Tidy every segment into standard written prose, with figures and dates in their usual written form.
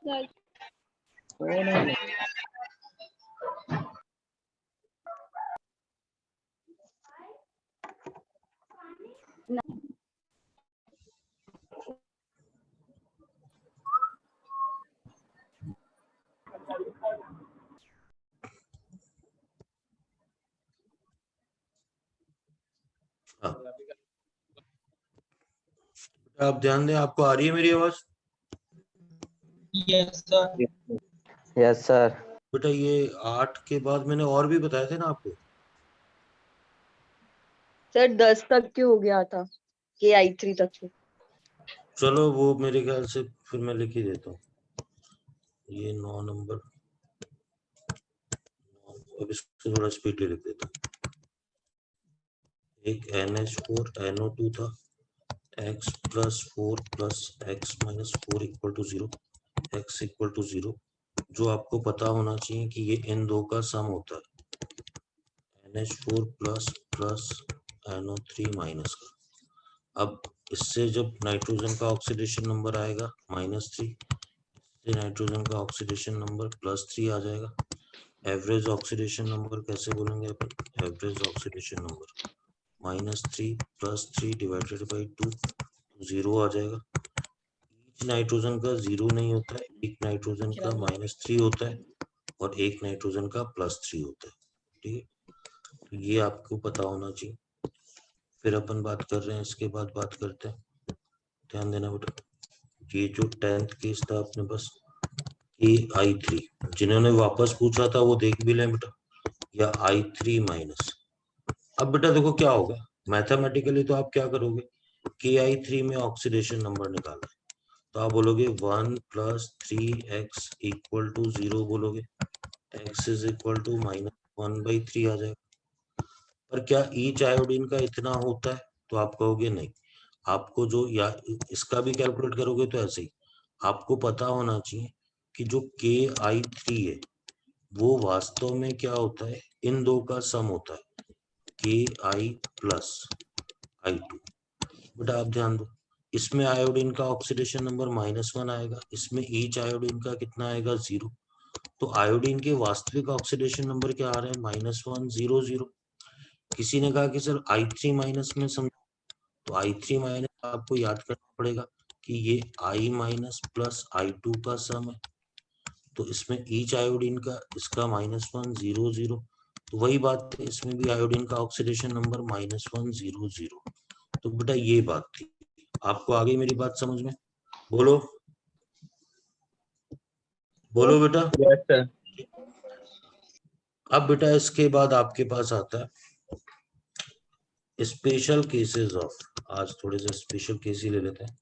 कौन है? आप ध्यान दें, आपको आ रही है मेरी आवाज? Yes sir. Yes sir. बेटा ये 8 के बाद मैंने और भी बताए थे ना आपको। सर 10 तक के हो गया था, के I3 तक के। चलो वो मेरे ख्याल से फिर मैं लिख ही देता हूँ। ये 9 नंबर, अब इसको थोड़ा स्पीड लिख देता हूँ। एक NH4 NO2 था, x + 4 + x - 4 = 0, x = 0, जो आपको पता होना चाहिए कि ये इन दो का सम होता है, NH4 प्लस NO3 माइनस का। अब इससे जब नाइट्रोजन का ऑक्सीडेशन नंबर आएगा -3, इससे नाइट्रोजन का ऑक्सीडेशन नंबर +3 आ जाएगा। एवरेज ऑक्सीडेशन नंबर कैसे बोलेंगे अपन? एवरेज ऑक्सीडेशन नंबर -3 + 3 / 2, 0 आ जाएगा। ईच नाइट्रोजन का 0 नहीं होता है, एक नाइट्रोजन का -3 होता है और एक नाइट्रोजन का +3 होता है। ठीक है, तो ये आपको पता होना चाहिए। फिर अपन बात कर रहे हैं, इसके बाद बात करते हैं, ध्यान देना बेटा। ये जो 10th केस था अपने पास, I3, जिन्होंने वापस पूछा था वो देख भी लें बेटा, या I3 माइनस। अब बेटा देखो क्या होगा, मैथमेटिकली तो आप क्या करोगे, KI3 में ऑक्सीडेशन नंबर निकालना है, तो आप बोलोगे 1 + 3x = 0 बोलोगे, x = -1/3 आ जाएगा। पर क्या ईच आयोडीन का इतना होता है? तो आप कहोगे नहीं। आपको जो, या इसका भी कैलकुलेट करोगे तो ऐसे ही आपको पता होना चाहिए कि जो KI3 है वो वास्तव में क्या होता है, इन दो का सम होता है, KI + I2। बेटा आप ध्यान दो, इसमें आयोडीन का ऑक्सीडेशन नंबर -1 आएगा, इसमें ईच आयोडीन का कितना आएगा, 0। तो आयोडीन के वास्तविक ऑक्सीडेशन नंबर क्या आ रहे हैं, -1 0 0। किसी ने कहा कि सर I3 माइनस में समझो, तो I3 माइनस आपको याद करना पड़ेगा कि ये I माइनस + I2 का सम है, तो इसमें ईच आयोडीन का, इसका -1 0 0, तो वही बात है, इसमें भी आयोडीन का ऑक्सीडेशन नंबर -1 0 0। तो बेटा ये बात थी, आपको आ गई मेरी बात समझ में? बोलो बोलो बेटा। Yes sir. अब बेटा इसके बाद आपके पास आता है स्पेशल केसेस ऑफ, आज थोड़े से स्पेशल केस ही ले लेते हैं,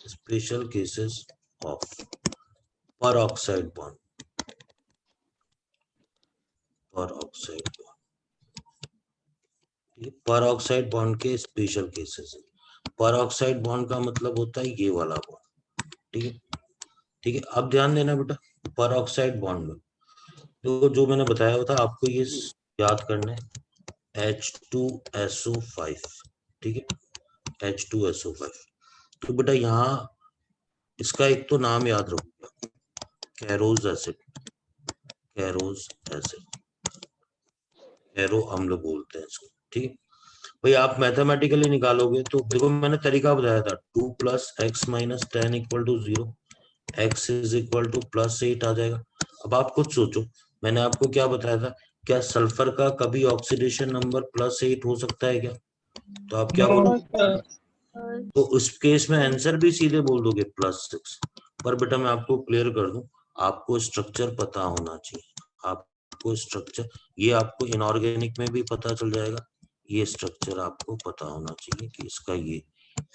special cases of peroxide bond, peroxide bond, peroxide bond के स्पेशल केसेस है। परऑक्साइड बॉन्ड का मतलब होता है ये वाला बॉन्ड, ठीक है। ठीक है, अब ध्यान देना बेटा, परऑक्साइड बॉन्ड में तो जो मैंने बताया था आपको ये याद करना है, H2SO5, ठीक है, H2SO5। तो बेटा यहाँ इसका एक तो नाम याद रखो, Caro's acid, Caro's acid, Caro अम्ल बोलते हैं इसको, ठीक है। भाई आप मैथमेटिकली निकालोगे तो देखो मैंने तरीका बताया था, 2 + x - 10 = 0, x +8 आ जाएगा। अब आप खुद सोचो, मैंने आपको क्या बताया था, क्या सल्फर का कभी ऑक्सीडेशन नंबर +8 हो सकता है क्या? तो आप क्या बोलोगे? तो उस केस में आंसर भी सीधे बोल दोगे +6। पर बेटा मैं आपको क्लियर कर दूं, आपको स्ट्रक्चर पता होना चाहिए, आपको स्ट्रक्चर, ये आपको इनऑर्गेनिक में भी पता चल जाएगा, ये स्ट्रक्चर आपको पता होना चाहिए कि इसका ये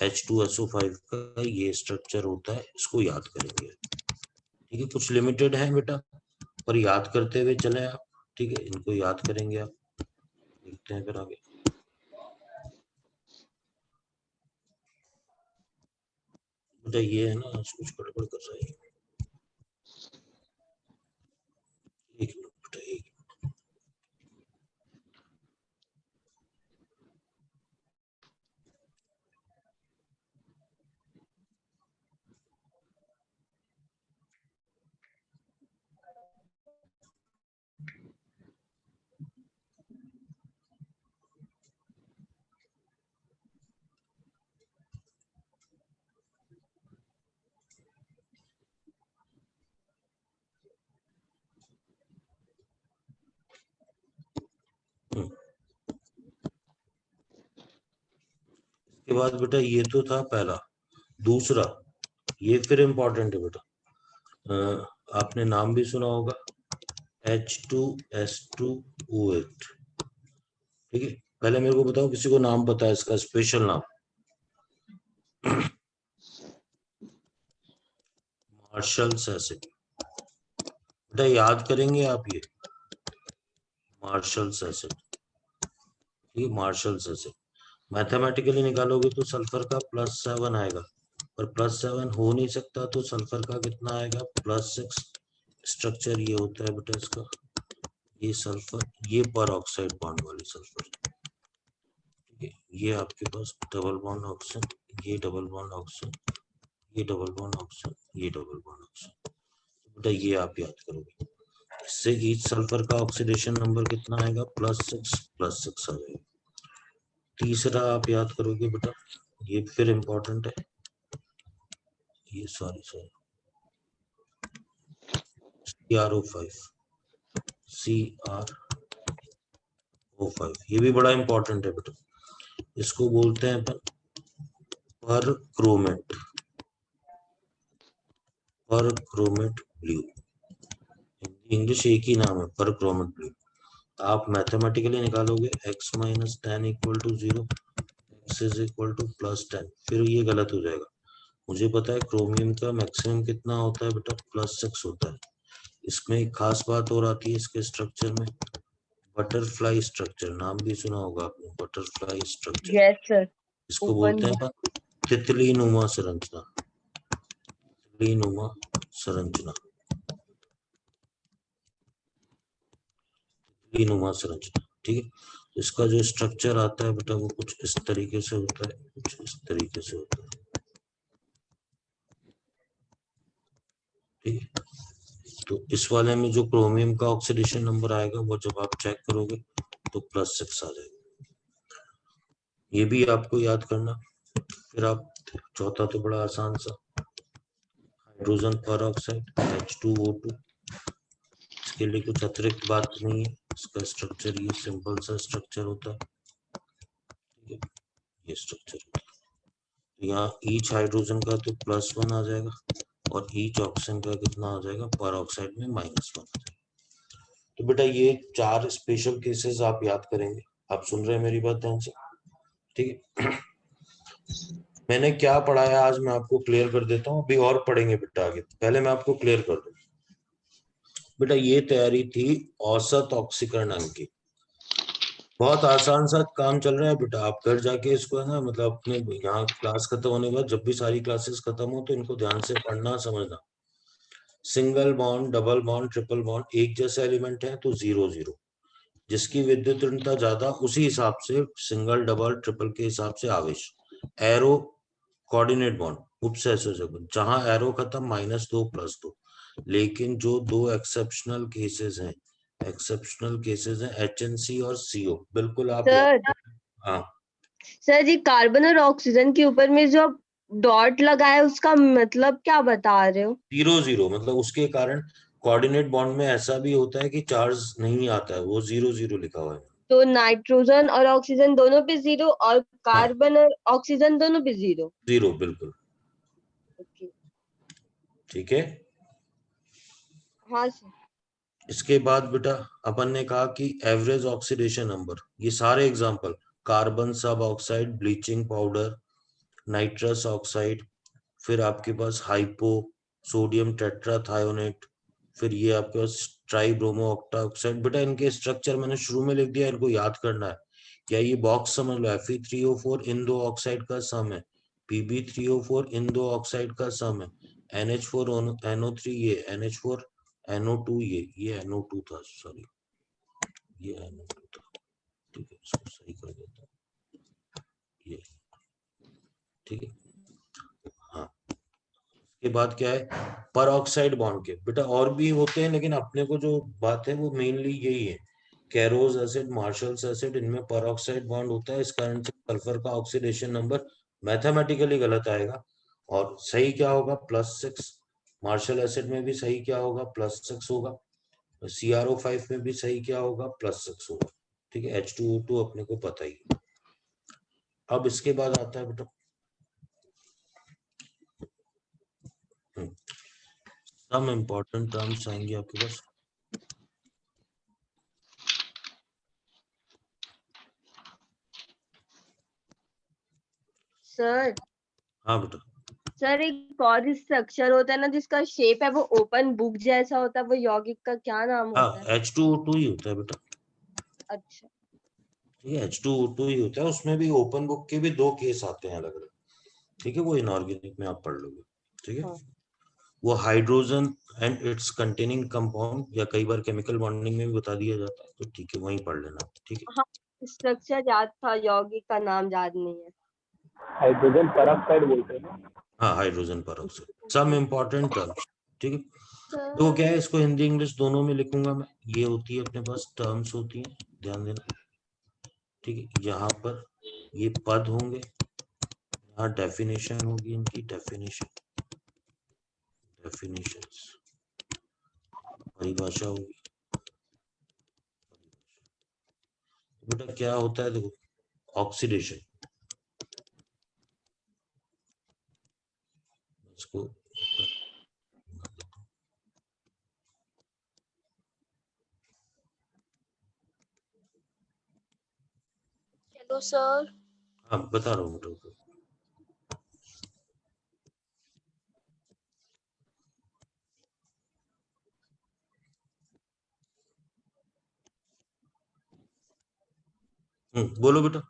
H2SO5 का ये स्ट्रक्चर होता है, इसको याद करेंगे। ठीक है, कुछ लिमिटेड है बेटा, पर याद करते हुए चले आप, ठीक है, इनको याद करेंगे आप। देखते हैं फिर आगे। बेटा ये है ना, कुछ गड़बड़ कर रहा है, एक मिनट बेटा, एक के बाद बेटा ये तो था पहला। दूसरा ये फिर इम्पोर्टेंट है बेटा, आपने नाम भी सुना होगा H2S2O8। ठीक है, पहले मेरे को बताओ किसी को नाम पता है इसका स्पेशल नाम? Marshals acid. बेटा याद करेंगे आप ये मार्शल्स एसिड। ठीक है, मार्शल्स एसिड मैथमेटिकली निकालोगे तो सल्फर का +7 आएगा, पर +7 हो नहीं सकता, तो सल्फर का कितना आएगा? +6। स्ट्रक्चर ये होता है बेटा इसका, ये सल्फर, ये पर ऑक्साइड बॉन्ड वाली सल्फर। ठीक है, ये आपके पास डबल बॉन्ड ऑक्सीजन, ये डबल बॉन्ड ऑक्सीजन, ये डबल बॉन्ड ऑक्सीजन, ये डबल बॉन्ड ऑक्सीजन। बेटा ये आप याद करोगे, इससे ईच सल्फर का ऑक्सीडेशन नंबर कितना आएगा? +6 आ जाएगा। तीसरा आप याद करोगे बेटा, ये फिर इंपॉर्टेंट है, ये सॉरी CrO5, ये भी बड़ा इंपॉर्टेंट है बेटा। इसको बोलते हैं अपन पर क्रोमेट ब्लू। इंग्लिश एक ही नाम है, पर क्रोमेट ब्लू। आप मैथमेटिकली निकालोगे x - 10 = 0, x = +10, फिर ये गलत हो जाएगा। मुझे पता है क्रोमियम का मैक्सिमम कितना होता है बेटा? +6 होता है। इसमें एक खास बात और आती है इसके स्ट्रक्चर में, बटरफ्लाई स्ट्रक्चर। नाम भी सुना होगा आपने, बटरफ्लाई स्ट्रक्चर। Yes sir. इसको ओपन बोलते हैं तितली नुमा संरचना, तितली नुमा संरचना, तितली नुमा संरचना। ठीक है, तो इसका जो स्ट्रक्चर आता है बेटा वो कुछ इस तरीके से होता है, कुछ इस तरीके से होता है। ठीक है, तो इस वाले में जो क्रोमियम का ऑक्सीडेशन नंबर आएगा वो जब आप चेक करोगे तो +6 आ जाएगा। ये भी आपको याद करना। फिर आप चौथा तो बड़ा आसान सा, हाइड्रोजन पर ऑक्साइड H2O2। इसके लिए कुछ अतिरिक्त बात नहीं है, इसका स्ट्रक्चर ये सिंपल सा स्ट्रक्चर होता है। ठीक है, ये स्ट्रक्चर होता है। तो यहाँ ईच हाइड्रोजन का तो +1 आ जाएगा, और ईच ऑक्सीजन का कितना आ जाएगा? पर ऑक्साइड में -1 आ जाएगा। तो बेटा ये 4 स्पेशल केसेस आप याद करेंगे। आप सुन रहे हैं मेरी बात ध्यान से? ठीक है, मैंने क्या पढ़ाया आज मैं आपको क्लियर कर देता हूँ, अभी और पढ़ेंगे बेटा आगे, पहले मैं आपको क्लियर कर दूं। बेटा ये तैयारी थी औसत ऑक्सीकरण अंक की। बहुत आसान सा काम चल रहा है बेटा, आप घर जाके इसको है ना, मतलब अपने यहाँ क्लास खत्म होने के बाद जब भी सारी क्लासेस खत्म हो तो इनको ध्यान से पढ़ना समझना। Single bond, double bond, triple bond एक जैसे एलिमेंट है तो 0 0, जिसकी विद्युत ऋणता ज्यादा उसी हिसाब से सिंगल डबल ट्रिपल के हिसाब से आवेश। एरो कोऑर्डिनेट बॉन्ड, उपसहसंयोजक जहां एरो खत्म -2 +2। लेकिन जो दो एक्सेप्शनल केसेस हैं HNC और CO, बिल्कुल आप सर। हाँ सर ये कार्बन और ऑक्सीजन के ऊपर में जो डॉट लगा है उसका मतलब क्या बता रहे हो? 0 0 मतलब उसके कारण कोऑर्डिनेट बॉन्ड में ऐसा भी होता है कि चार्ज नहीं आता है, वो 0 0 लिखा हुआ है। तो नाइट्रोजन और ऑक्सीजन दोनों पे 0 और हाँ कार्बन और ऑक्सीजन दोनों पे 0। 0 बिल्कुल। ओके। ठीक है, हाँ सर। इसके बाद बेटा अपन ने कहा कि एवरेज ऑक्सीडेशन नंबर, ये सारे एग्जांपल, कार्बन सब oxide, bleaching powder, nitrous oxide, फिर आपके पास हाइपो सोडियम टेट्राथायोनेट, फिर ये आपके पास ट्राइब्रोमो ऑक्टा ऑक्साइड। बेटा इनके स्ट्रक्चर मैंने शुरू में लिख दिया, इनको याद करना है। क्या ये बॉक्स समझ लो, Fe3O4 इन दो ऑक्साइड का सम है, Pb3O4 इन दो ऑक्साइड का सम है, NH4NO3 ये, NH4NO2 ये NO2 था, सॉरी ये NO2 था। ठीक है, इसको सही कर देता हूँ, ये ठीक है। हाँ, के बाद क्या है, पर ऑक्साइड बॉन्ड के बेटा और भी होते हैं, लेकिन अपने को जो बात है वो मेनली यही है। कैरोज एसिड, मार्शल्स एसिड, इनमें पर ऑक्साइड बॉन्ड होता है, इस कारण से सल्फर का ऑक्सीडेशन नंबर मैथमेटिकली गलत आएगा। और सही क्या होगा? +6। मार्शल एसिड में भी सही क्या होगा? +6 होगा। CrO5 में भी सही क्या होगा? +6 होगा। ठीक है, H2O2 अपने को पता ही। अब इसके बाद आता है बेटा सम इम्पोर्टेंट टर्म्स आएंगे आपके पास। सर हाँ बेटा, सर एक और स्ट्रक्चर होता है ना जिसका शेप है वो ओपन बुक जैसा होता है, वो यौगिक का क्या नाम होता हाँ है? H2O2 ही होता है बेटा। अच्छा ठीक है, H2O2 ही होता है, उसमें भी ओपन बुक के भी 2 केस आते हैं अलग अलग। ठीक है, वो इनऑर्गेनिक में आप पढ़ लोगे। ठीक है, हाँ। वो hydrogen and it's containing compound या कई बार केमिकल बॉन्डिंग में भी बता दिया जाता है, तो ठीक है वहीं पढ़ लेना। ठीक है, हाँ स्ट्रक्चर याद था, यौगिक का नाम याद नहीं है। हाइड्रोजन पेरोक्साइड बोलते हैं ना। हाँ hydrogen peroxide, some important terms. ठीक है, तो सर क्या है, इसको हिंदी इंग्लिश दोनों में लिखूंगा मैं। ये होती है अपने पास टर्म्स होती हैं, ध्यान देना। ठीक है, यहाँ पर ये पद होंगे, यहाँ डेफिनेशन होगी इनकी, डेफिनेशंस, परिभाषा होगी। बेटा क्या होता है देखो, ऑक्सीडेशन, इसको हेलो सर। हाँ बता रहा हूँ बेटा को। बोलो बेटा,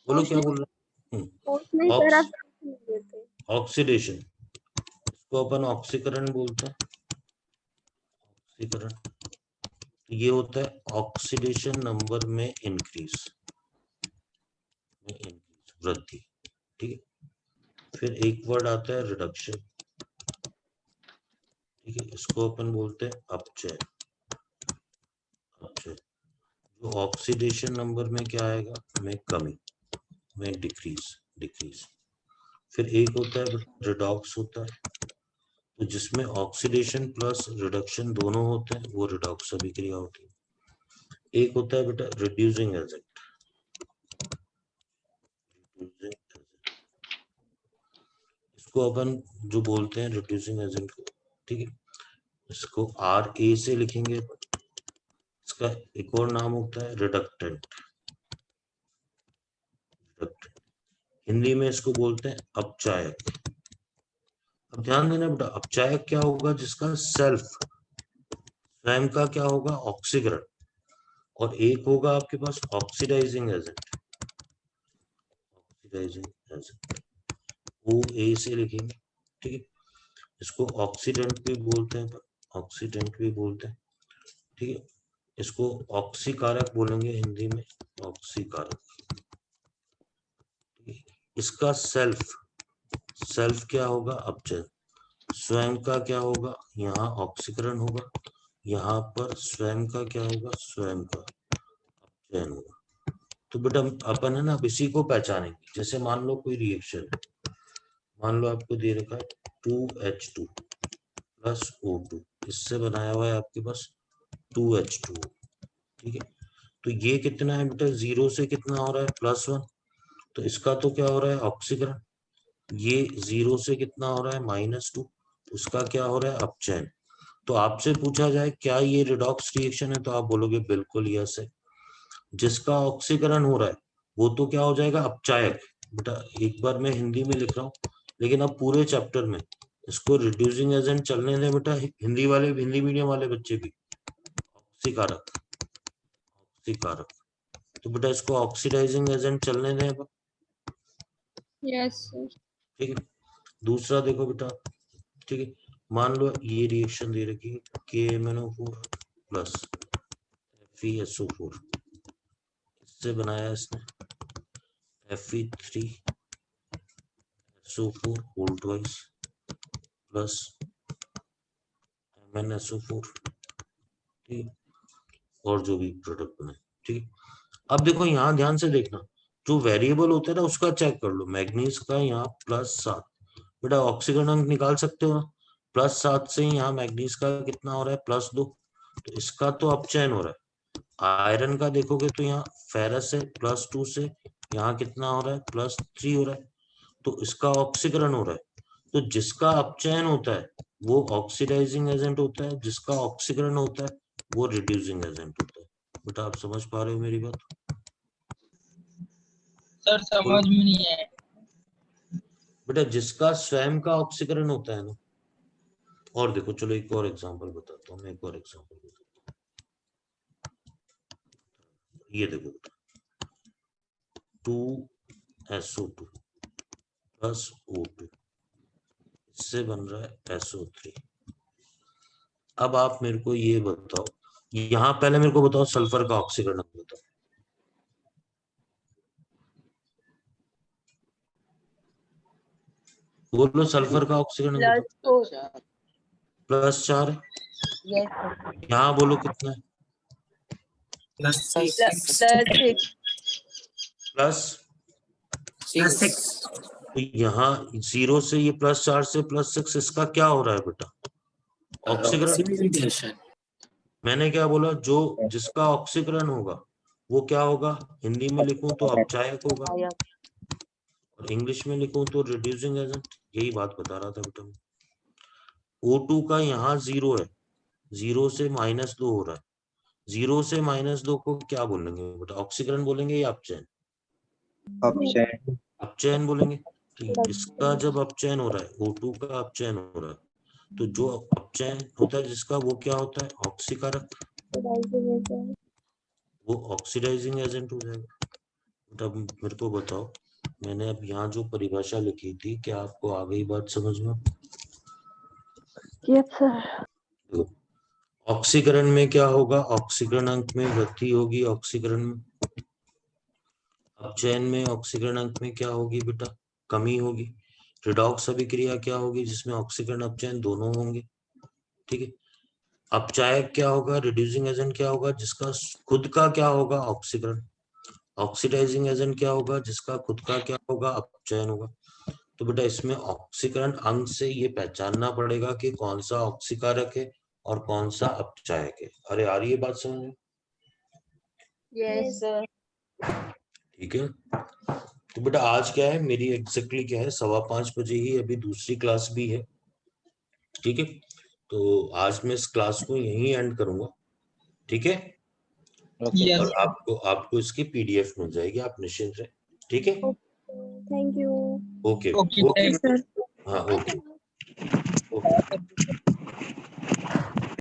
बोलो क्या बोल रहे नहीं हो। सर आप थे। ऑक्सीडेशन, इसको अपन ऑक्सीकरण बोलते हैं, ऑक्सीकरण। ये होता है ऑक्सीडेशन नंबर में इंक्रीज, वृद्धि। ठीक है, फिर एक वर्ड आता है रिडक्शन। ठीक है, इसको अपन बोलते हैं अपचय। अपचय जो ऑक्सीडेशन नंबर में क्या आएगा, में कमी, में डिक्रीज। फिर एक होता है रिडॉक्स होता है, तो जिसमें ऑक्सीडेशन प्लस रिडक्शन दोनों होते हैं, वो रिडॉक्स अभिक्रिया होती है। एक होता है बेटा रिड्यूसिंग एजेंट, इसको अपन जो बोलते हैं रिड्यूसिंग एजेंट को। ठीक है, इसको RA से लिखेंगे। इसका एक और नाम होता है रिडक्टेंट, हिंदी में इसको बोलते हैं अपचायक। अब ध्यान देना बेटा, अपचायक क्या होगा, जिसका सेल्फ, स्वयं का क्या होगा, ऑक्सीकरण, और एक होगा आपके पास oxidising agent, oxidising agent OA से लिखेंगे। ठीक है, इसको ऑक्सीडेंट भी बोलते हैं, ऑक्सीडेंट भी बोलते हैं। ठीक है, इसको ऑक्सीकारक बोलेंगे हिंदी में, ऑक्सीकारक। इसका सेल्फ क्या होगा, अपचय। स्वयं का क्या होगा, यहाँ ऑक्सीकरण होगा, यहाँ पर स्वयं का क्या होगा, स्वयं का अपचयन होगा। तो बेटा अपन है ना अब इसी को पहचानेंगे। जैसे मान लो कोई रिएक्शन है, मान लो आपको दे रखा है 2H2 प्लस O2, इससे बनाया हुआ है आपके पास 2H2O। ठीक है, तो ये कितना है बेटा, 0 से कितना हो रहा है, +1, तो इसका तो क्या हो रहा है, ऑक्सीकरण। ये 0 से कितना हो रहा है, -2, उसका क्या हो रहा है, अपचयन। तो आपसे पूछा जाए क्या ये रिडॉक्स रिएक्शन है, तो आप बोलोगे बिल्कुल यस है। जिसका ऑक्सीकरण हो रहा है वो तो क्या हो जाएगा, अपचायक। बेटा एक बार मैं हिंदी में लिख रहा हूँ, लेकिन अब पूरे चैप्टर में इसको रिड्यूसिंग एजेंट चलने दें बेटा, हिंदी वाले, हिंदी मीडियम वाले बच्चे भी। ऑक्सीकारक, ऑक्सीकारक, तो बेटा इसको ऑक्सीडाइजिंग एजेंट चलने दें अब। Yes sir. ठीक है, दूसरा देखो बेटा। ठीक है, मान लो ये रिएक्शन दे रखी है KMnO4 प्लस FeSO4, इससे बनाया इसने Fe3SO4 whole twice plus MnSO4। ठीक, और जो भी प्रोडक्ट बने। ठीक, अब देखो यहाँ ध्यान से देखना, जो वेरिएबल होता है ना उसका चेक कर लो। मैग्नीज का यहाँ +7, बेटा ऑक्सीकरण अंक निकाल सकते हो ना, +7 से यहाँ मैग्नीज का कितना हो रहा है, +2, तो इसका तो अपचयन हो रहा है। आयरन का देखोगे तो यहाँ फेरस है +2 से, यहाँ कितना हो रहा है +3 हो रहा है, तो इसका ऑक्सीकरण हो रहा है। तो जिसका अपचयन होता है वो ऑक्सीडाइजिंग एजेंट होता है, जिसका ऑक्सीकरण होता है वो रिड्यूसिंग एजेंट होता है। बेटा आप समझ पा रहे हो मेरी बात? सर समझ में नहीं है। बेटा जिसका स्वयं का ऑक्सीकरण होता है ना। और देखो चलो एक और एग्जांपल बताता हूँ, मैं एक और एग्जांपल बताता हूँ। ये देखो बेटा 2SO2 प्लस O2, इससे बन रहा है SO3। अब आप मेरे को ये बताओ, यहाँ पहले मेरे को बताओ सल्फर का ऑक्सीकरण बताओ। बोलो सल्फर का ऑक्सीकरण बताओ। +4 है। Yes sir. यहाँ बोलो कितना है? +6। तो यहाँ 0 से ये +4 से +6, इसका क्या हो रहा है बेटा? ऑक्सीकरण। मैंने क्या बोला, जो जिसका ऑक्सीकरण होगा वो क्या होगा? हिंदी में लिखूं तो अपचायक होगा, और इंग्लिश में लिखूं तो रिड्यूसिंग एजेंट। यही बात बता रहा था बेटा मैं। O2 का यहाँ 0 है, 0 से -2 हो रहा है। 0 से -2 को क्या बोलेंगे बेटा? ऑक्सीकरण बोलेंगे या अपचयन? अपचयन। अपचयन बोलेंगे। तो इसका जब अपचयन हो रहा है, O2 का अपचयन हो रहा है, तो जो अपचयन होता है जिसका, वो क्या होता है? ऑक्सीकारक, वो ऑक्सीडाइजिंग एजेंट हो जाएगा। तब मेरे को बताओ, मैंने अब यहाँ जो परिभाषा लिखी थी, क्या आपको आ गई बात समझ में? Yes sir. ऑक्सीकरण में क्या होगा? ऑक्सीकरणांक में वृद्धि होगी। ऑक्सीकरण में, अपचयन में ऑक्सीकरणांक में क्या होगी बेटा? कमी होगी। रिडॉक्स अभिक्रिया क्या होगी? जिसमें ऑक्सीकरण अपचयन दोनों होंगे। ठीक है। अपचायक क्या होगा? रिड्यूसिंग एजेंट क्या होगा? जिसका खुद का क्या होगा? ऑक्सीकरण। ऑक्सीडाइजिंग एजेंट क्या होगा? जिसका खुद का क्या होगा? अपचयन होगा। तो बेटा इसमें ऑक्सीकरण अंग से ये पहचानना पड़ेगा कि कौन सा ऑक्सीकारक है और कौन सा अपचायक है। अरे आ रही है बात समझ में? Yes sir. ठीक है। तो बेटा आज क्या है मेरी एग्जैक्टली क्या है, 5:15 बजे ही अभी दूसरी क्लास भी है। ठीक है। तो आज मैं इस क्लास को यहीं एंड करूंगा। ठीक है। और आपको आपको इसकी PDF मिल जाएगी, आप निश्चिंत रहे। ठीक है। Thank you. Okay okay okay sir. हाँ ओके ओके।